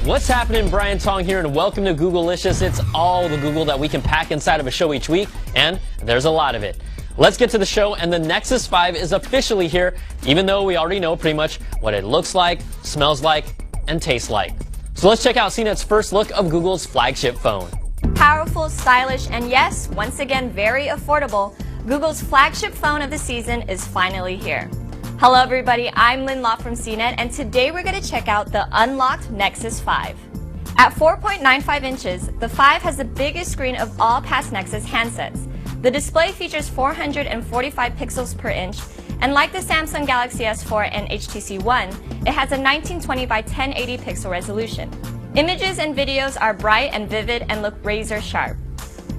What's happening? Brian Tong here, and welcome to Googlealicious. It's all the Google that we can pack inside of a show each week, and there's a lot of it. Let's get to the show, and the Nexus 5 is officially here, even though we already know pretty much what it looks like, smells like, and tastes like. So let's check out CNET's first look of Google's flagship phone. Powerful, stylish, and yes, once again, very affordable, Google's flagship phone of the season is finally here. Hello everybody, I'm Lynn Law from CNET, and today we're going to check out the unlocked Nexus 5. At 4.95 inches, the 5 has the biggest screen of all past Nexus handsets. The display features 445 pixels per inch, and like the Samsung Galaxy S4 and HTC One, it has a 1920 by 1080 pixel resolution. Images and videos are bright and vivid and look razor sharp.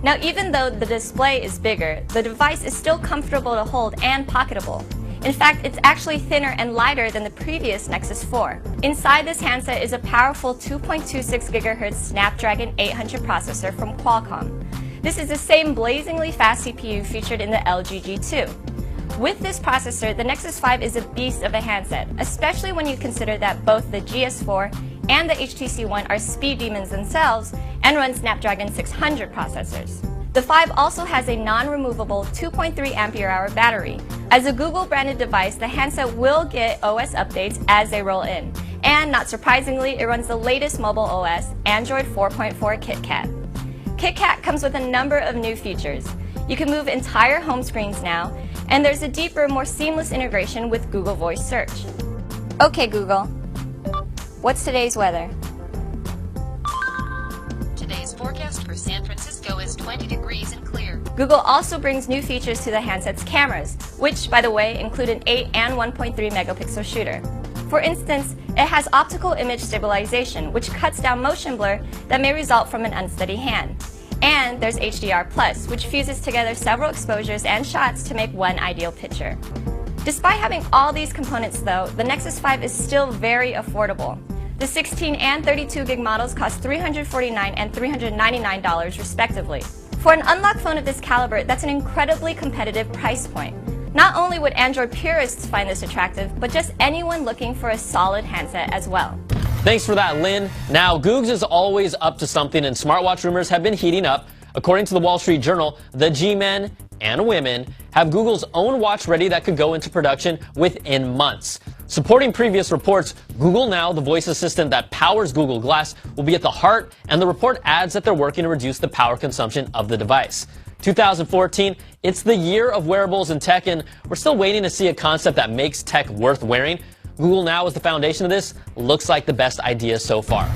Now, even though the display is bigger, the device is still comfortable to hold and pocketable. In fact, it's actually thinner and lighter than the previous Nexus 4. Inside this handset is a powerful 2.26 GHz Snapdragon 800 processor from Qualcomm. This is the same blazingly fast CPU featured in the LG G2. With this processor, the Nexus 5 is a beast of a handset, especially when you consider that both the GS4 and the HTC One are speed demons themselves and run Snapdragon 600 processors. The 5 also has a non-removable 2.3 Ah battery. As a Google-branded device, the handset will get OS updates as they roll in. And not surprisingly, it runs the latest mobile OS, Android 4.4 KitKat. KitKat comes with a number of new features. You can move entire home screens now, and there's a deeper, more seamless integration with Google Voice Search. Okay, Google, what's today's weather? Today's forecast for San Francisco is 20 degrees and clear. Google also brings new features to the handset's cameras, which, by the way, include an 8 and 1.3 megapixel shooter. For instance, it has optical image stabilization, which cuts down motion blur that may result from an unsteady hand. And there's HDR+, which fuses together several exposures and shots to make one ideal picture. Despite having all these components though, the Nexus 5 is still very affordable. The 16 and 32 gig models cost $349 and $399 respectively. For an unlocked phone of this caliber, that's an incredibly competitive price point. Not only would Android purists find this attractive, but just anyone looking for a solid handset as well. Thanks for that, Lynn. Now, Googs is always up to something, and smartwatch rumors have been heating up. According to the Wall Street Journal, the G-men and women have Google's own watch ready that could go into production within months. Supporting previous reports, Google Now, the voice assistant that powers Google Glass, will be at the heart, and the report adds that they're working to reduce the power consumption of the device. 2014, it's the year of wearables and tech, and we're still waiting to see a concept that makes tech worth wearing. Google Now is the foundation of this. Looks like the best idea so far.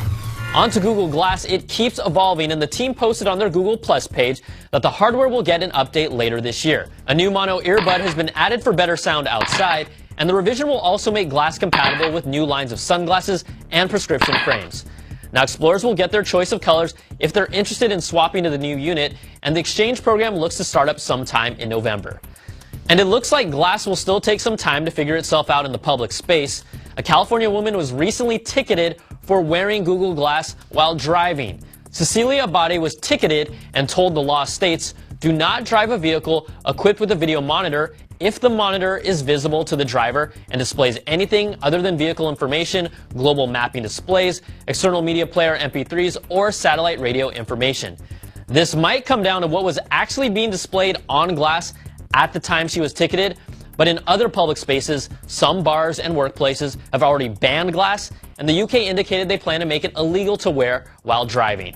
On to Google Glass, it keeps evolving, and the team posted on their Google Plus page that the hardware will get an update later this year. A new mono earbud has been added for better sound outside, and the revision will also make Glass compatible with new lines of sunglasses and prescription frames. Now, explorers will get their choice of colors if they're interested in swapping to the new unit, and the exchange program looks to start up sometime in November. And it looks like Glass will still take some time to figure itself out in the public space. A California woman was recently ticketed for wearing Google Glass while driving. Cecilia Abate was ticketed and told the law states, do not drive a vehicle equipped with a video monitor if the monitor is visible to the driver and displays anything other than vehicle information, global mapping displays, external media player MP3s, or satellite radio information. This might come down to what was actually being displayed on Glass at the time she was ticketed, but in other public spaces, some bars and workplaces have already banned Glass, and the UK indicated they plan to make it illegal to wear while driving.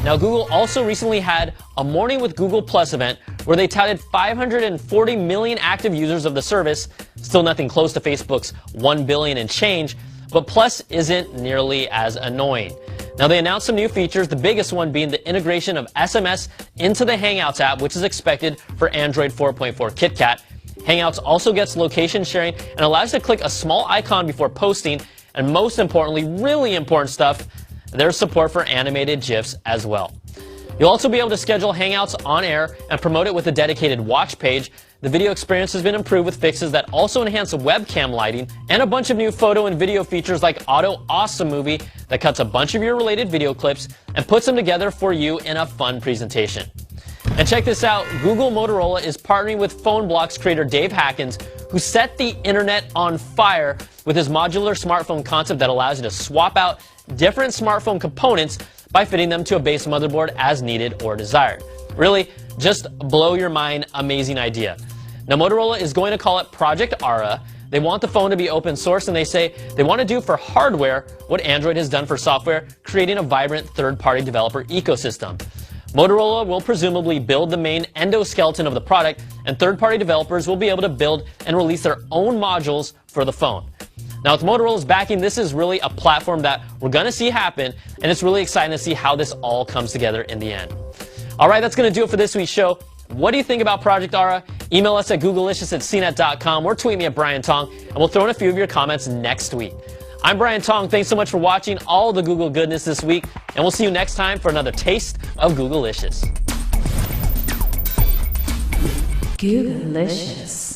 Now, Google also recently had a Morning with Google Plus event where they touted 540 million active users of the service, still nothing close to Facebook's 1 billion and change, but Plus isn't nearly as annoying. Now, they announced some new features, the biggest one being the integration of SMS into the Hangouts app, which is expected for Android 4.4 KitKat. Hangouts also gets location sharing and allows you to click a small icon before posting, and most importantly, really important stuff, there's support for animated GIFs as well. You'll also be able to schedule Hangouts on air and promote it with a dedicated watch page. The video experience has been improved with fixes that also enhance webcam lighting and a bunch of new photo and video features like Auto Awesome Movie that cuts a bunch of your related video clips and puts them together for you in a fun presentation. And check this out, Google Motorola is partnering with PhoneBlock's creator Dave Hackins, who set the internet on fire with his modular smartphone concept that allows you to swap out different smartphone components by fitting them to a base motherboard as needed or desired. Really, just blow your mind, amazing idea. Now, Motorola is going to call it Project Ara. They want the phone to be open source, and they say they want to do for hardware what Android has done for software, creating a vibrant third-party developer ecosystem. Motorola will presumably build the main endoskeleton of the product, and third-party developers will be able to build and release their own modules for the phone. Now, with Motorola's backing, this is really a platform that we're going to see happen, and it's really exciting to see how this all comes together in the end. All right, that's going to do it for this week's show. What do you think about Project Ara? Email us at googlelicious@cnet.com or tweet me at Brian Tong, and we'll throw in a few of your comments next week. I'm Brian Tong. Thanks so much for watching all the Google goodness this week, and we'll see you next time for another taste of Googlelicious. Googlelicious.